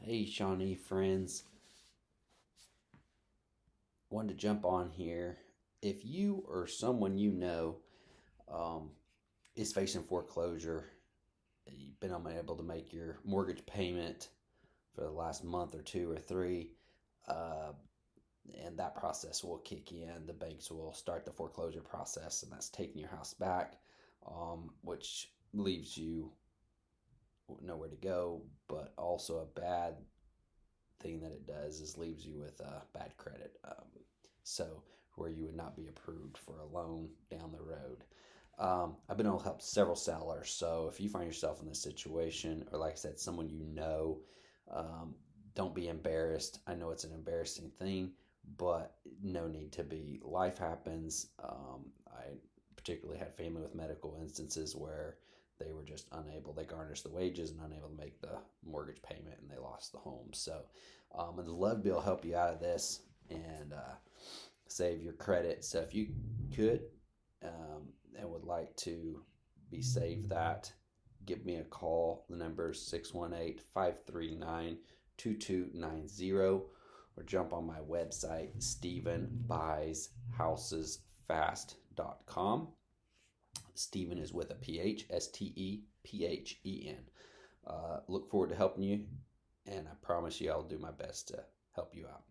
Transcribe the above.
Hey, Shawnee friends. Wanted to jump on here. If you or someone you know um, is facing foreclosure, you've been unable to make your mortgage payment for the last month or two or three, uh, and that process will kick in. The banks will start the foreclosure process, and that's taking your house back, which leaves you nowhere to go, but also a bad thing that it does is leaves you with bad credit. So where you would not be approved for a loan down the road. I've been able to help several sellers. So if you find yourself in this situation, or like I said, someone you know, um, don't be embarrassed. I know it's an embarrassing thing, but no need to be. Life happens. I particularly had family with medical instances where they were just unable, they garnished the wages and unable to make the mortgage payment and they lost the home. So, and the Love Bill will help you out of this and save your credit. So if you could and would like to be saved that, give me a call. The number is 618-539-2290, or jump on my website, StephenBuysHousesFast.com. Stephen is with a PH, STEPHEN. Look forward to helping you, and I promise you I'll do my best to help you out.